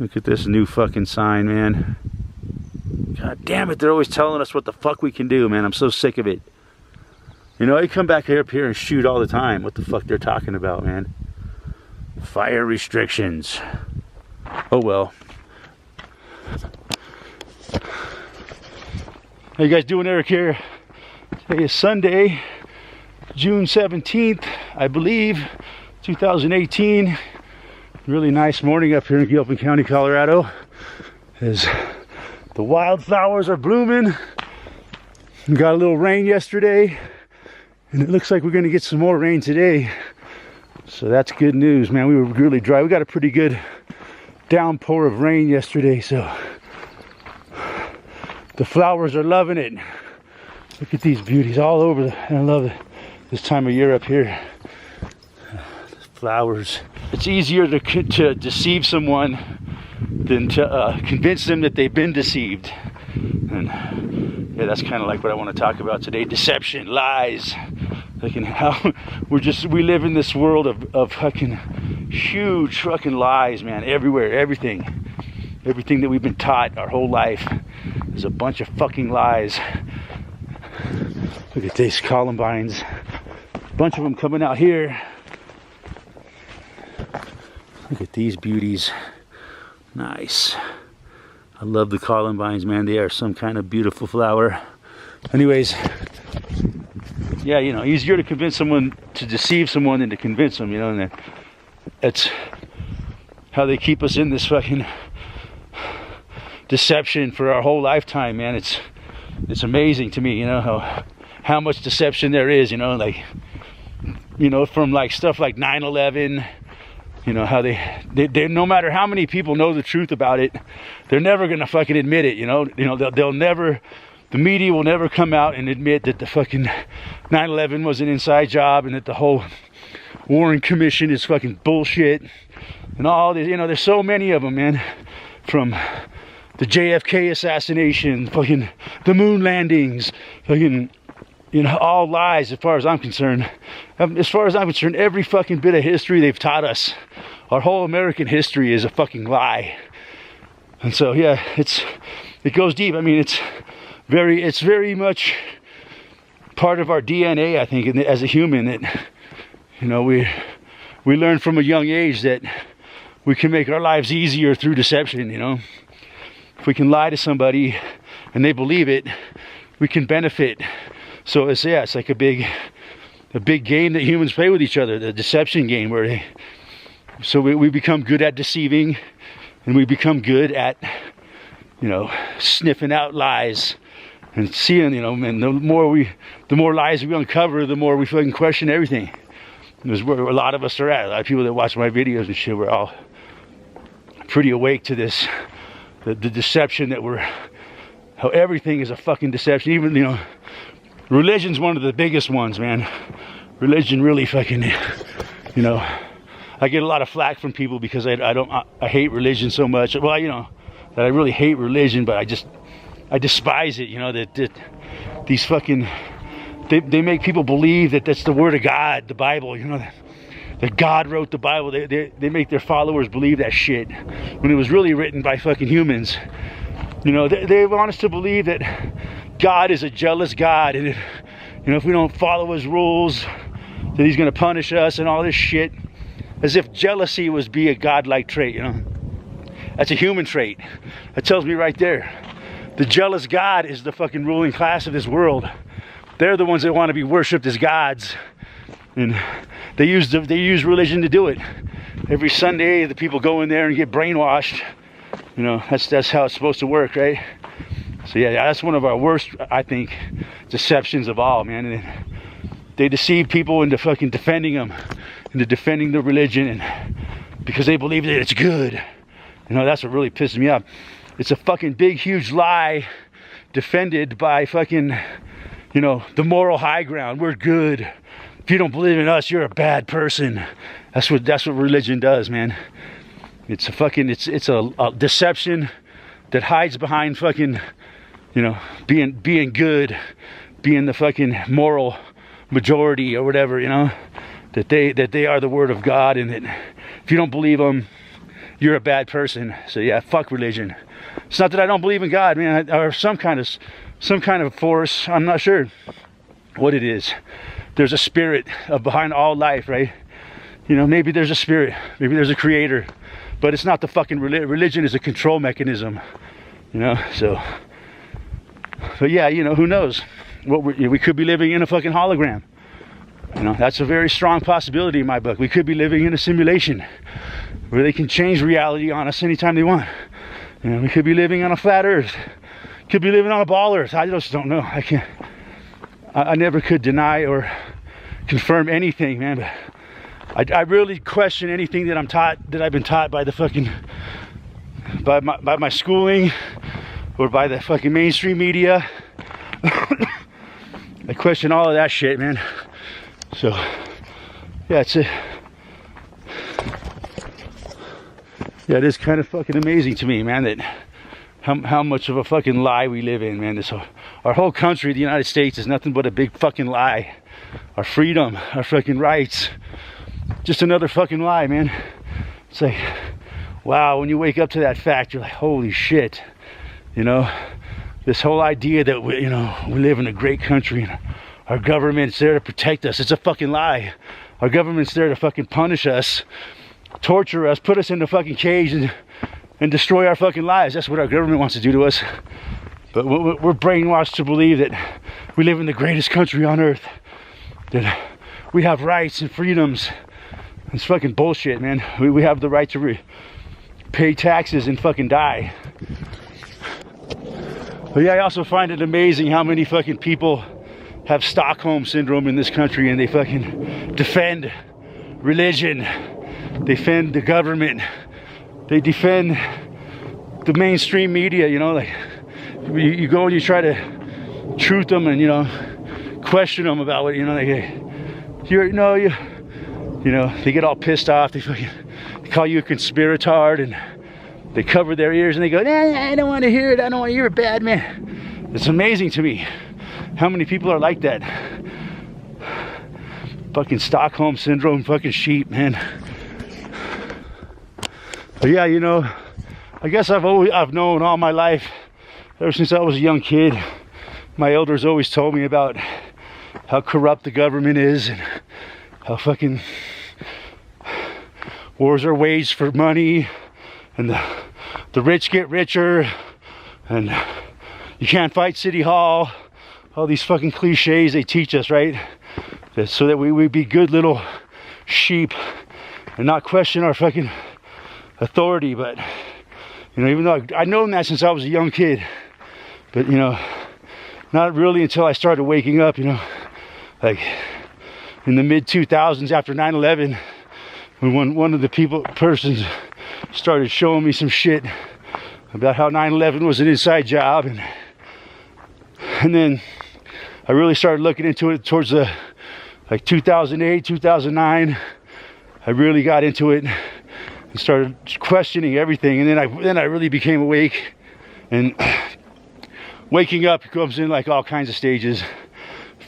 Look at this new fucking sign, man. God damn it, they're always telling us what the fuck we can do, man. I'm so sick of it. You know, I come back here up here and shoot all the time. What the fuck they're talking about, man. Fire restrictions. Oh well. How you guys doing, Eric here? Today is Sunday, June 17th, I believe, 2018. Really nice morning up here in Gilpin County, Colorado. As the wildflowers are blooming. We got a little rain yesterday, and it looks like we're gonna get some more rain today. So that's good news, man. We were really dry. We got a pretty good downpour of rain yesterday, so the flowers are loving it. Look at these beauties all over. I love this time of year up here. Flowers. It's easier to deceive someone than to convince them that they've been deceived. And yeah, that's kind of like what I want to talk about today. Deception, lies. Like, how we live in this world of fucking huge fucking lies, man. Everywhere, everything that we've been taught our whole life is a bunch of fucking lies. Look at these columbines. A bunch of them coming out here. Look at these beauties. Nice. I love the columbines, man. They are some kind of beautiful flower. Anyways, yeah, you know, easier to convince someone, to deceive someone than to convince them, you know, and that's how they keep us in this fucking deception for our whole lifetime, man. It's amazing to me, you know, how much deception there is, you know, like, you know, from like stuff like 9/11. You know, how they no matter how many people know the truth about it, they're never gonna fucking admit it, you know, they'll never, the media will never come out and admit that the fucking 9/11 was an inside job and that the whole Warren Commission is fucking bullshit and all this, you know, there's so many of them, man, from the JFK assassination, fucking the moon landings, fucking, you know, all lies as far as I'm concerned. As far as I'm concerned, every fucking bit of history they've taught us, our whole American history is a fucking lie. And so, yeah, it goes deep. I mean, it's very much part of our DNA, I think, as a human, that, you know, we learn from a young age that we can make our lives easier through deception, you know. If we can lie to somebody and they believe it, we can benefit. So it's like a big game that humans play with each other, the deception game, where we become good at deceiving, and we become good at, you know, sniffing out lies and seeing, you know, and the more lies we uncover, the more we fucking question everything. There's where a lot of us are at. A lot of people that watch my videos and shit, we're all pretty awake to this, the deception that how everything is a fucking deception. Even, you know, religion's one of the biggest ones, man. Religion really fucking, you know, I get a lot of flack from people because I hate religion so much. Well, you know, that I really hate religion, but I despise it, you know, that these fucking, they make people believe that that's the word of God, the Bible, you know, that God wrote the Bible. They make their followers believe that shit when it was really written by fucking humans. You know, they want us to believe that God is a jealous God, and if we don't follow his rules, that he's going to punish us and all this shit, as if jealousy was be a godlike trait, you know. That's a human trait. That tells me right there, the jealous God is the fucking ruling class of this world. They're the ones that want to be worshipped as gods, and they use religion to do it. Every Sunday, the people go in there and get brainwashed. You know, that's how it's supposed to work, right? So yeah, that's one of our worst, I think, deceptions of all, man. And they deceive people into fucking defending them, into defending the religion, and because they believe that it's good. You know, that's what really pisses me off. It's a fucking big, huge lie defended by fucking, you know, the moral high ground. We're good. If you don't believe in us, you're a bad person. That's what religion does, man. It's a fucking, it's a deception that hides behind fucking, you know, being good, being the fucking moral majority or whatever, you know, that they are the word of God, and that if you don't believe them, you're a bad person. So yeah, fuck religion. It's not that I don't believe in God, man, or some kind of force. I'm not sure what it is. There's a spirit behind all life, right? You know, maybe there's a spirit, maybe there's a creator, but it's not the fucking religion is a control mechanism, you know. So, but yeah, you know, who knows? What we could be living in a fucking hologram. You know, that's a very strong possibility in my book. We could be living in a simulation where they can change reality on us anytime they want. You know, we could be living on a flat earth, could be living on a ball earth. I just don't know. I never could deny or confirm anything, man, but I really question anything that I've been taught by the fucking by my schooling or by the fucking mainstream media. I question all of that shit, man. So yeah, it is kind of fucking amazing to me, man, that how much of a fucking lie we live in, man. Our whole country, the United States, is nothing but a big fucking lie. Our freedom, our fucking rights, just another fucking lie, man. It's like, wow, when you wake up to that fact, you're like, holy shit. You know, this whole idea that we live in a great country and our government's there to protect us, it's a fucking lie. Our government's there to fucking punish us, torture us, put us in the fucking cage and destroy our fucking lives. That's what our government wants to do to us. But we're brainwashed to believe that we live in the greatest country on earth, that we have rights and freedoms. It's fucking bullshit, man. We have the right to pay taxes and fucking die. But yeah, I also find it amazing how many fucking people have Stockholm syndrome in this country, and they fucking defend religion, defend the government, they defend the mainstream media. You know, like you go and you try to truth them and, you know, question them about what, you know, they get all pissed off. They call you a conspiratard and they cover their ears and they go, nah, I don't want to hear it. I don't want to hear it, bad man. It's amazing to me how many people are like that. Fucking Stockholm syndrome, fucking sheep, man. But yeah, you know, I guess I've known all my life, ever since I was a young kid, my elders always told me about how corrupt the government is and how fucking wars are waged for money and the rich get richer and you can't fight City Hall. All these fucking cliches they teach us, right? So that we be good little sheep and not question our fucking authority. But, you know, even though I've known that since I was a young kid, but, you know, not really until I started waking up, you know, like in the mid 2000s after 9/11, when one of the persons started showing me some shit about how 9/11 was an inside job, and then I really started looking into it towards the like 2008, 2009. I really got into it and started questioning everything, and then I really became awake. And waking up comes in like all kinds of stages.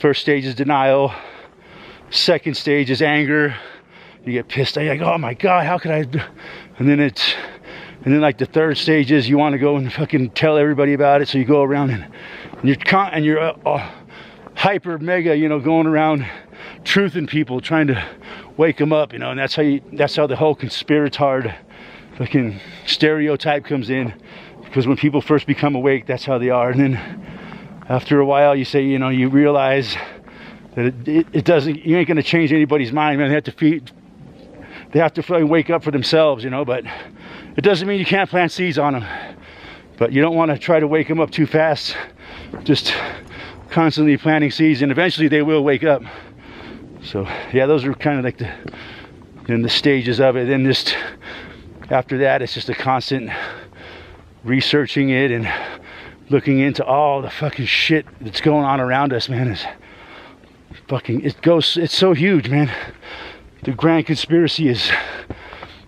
First stage is denial. Second stage is anger. You get pissed. You're like, oh my god, how could I? And then like the third stage is you want to go and fucking tell everybody about it. So you go around and you're hyper mega, you know, going around truthing people, trying to wake them up, you know. And that's how the whole conspiratard fucking stereotype comes in, because when people first become awake, that's how they are. And then after a while, you say, you know, you realize that it doesn't, you ain't gonna change anybody's mind, man. They have to fucking wake up for themselves, you know. But it doesn't mean you can't plant seeds on them, but you don't want to try to wake them up too fast, just constantly planting seeds, and eventually they will wake up. So yeah, those are kind of like the stages of it. Then just after that, it's just a constant researching it and looking into all the fucking shit that's going on around us, man. It's so huge, man. The grand conspiracy is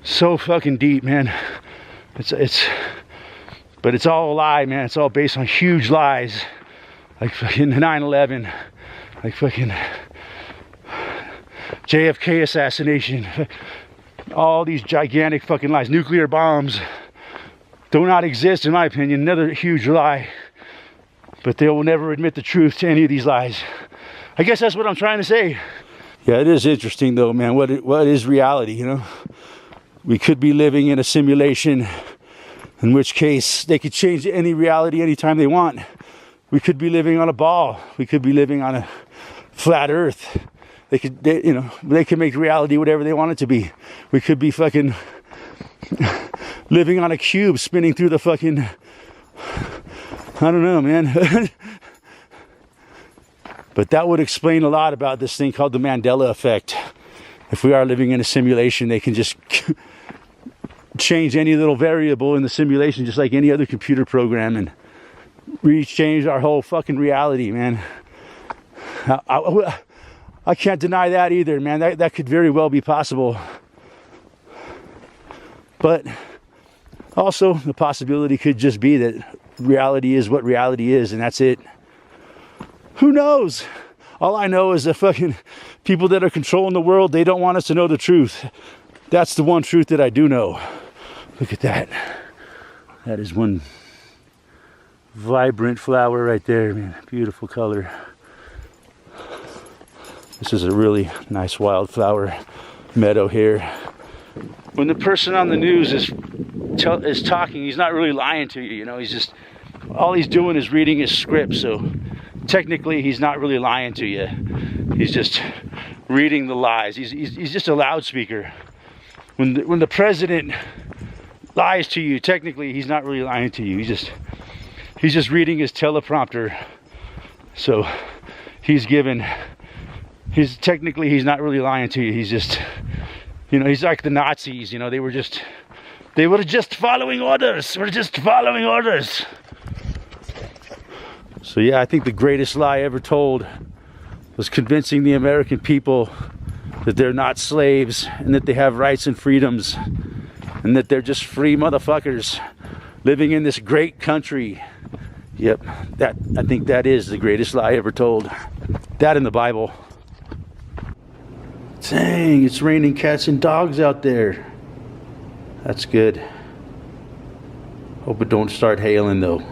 so fucking deep, man. But it's all a lie, man. It's all based on huge lies, like fucking 9/11, like fucking JFK assassination, All these gigantic fucking lies. Nuclear bombs do not exist, in my opinion. Another huge lie. But they will never admit the truth to any of these lies. I guess that's what I'm trying to say. Yeah, it is interesting though, man. What is reality, you know? We could be living in a simulation, in which case they could change any reality anytime they want. We could be living on a ball. We could be living on a flat earth. They could make reality whatever they want it to be. We could be fucking living on a cube spinning through the fucking, I don't know, man. But that would explain a lot about this thing called the Mandela effect. If we are living in a simulation, they can just change any little variable in the simulation just like any other computer program and change our whole fucking reality, man. I can't deny that either, man. That could very well be possible. But also the possibility could just be that reality is what reality is, and that's it. Who knows? All I know is the fucking people that are controlling the world, they don't want us to know the truth. That's the one truth that I do know. Look at that. That is one vibrant flower right there, man. Beautiful color. This is a really nice wildflower meadow here. When the person on the news is talking, he's not really lying to you, you know. He's just, all he's doing is reading his script, so technically he's not really lying to you. He's just reading the lies. He's just a loudspeaker. When the president lies to you, technically he's not really lying to you. He's just reading his teleprompter. So he's technically he's not really lying to you. He's just, you know, he's like the Nazis, you know, they were just following orders. We're just following orders. So yeah, I think the greatest lie ever told was convincing the American people that they're not slaves and that they have rights and freedoms and that they're just free motherfuckers living in this great country. Yep, I think that is the greatest lie ever told. That in the Bible. Dang, it's raining cats and dogs out there. That's good. Hope it don't start hailing though.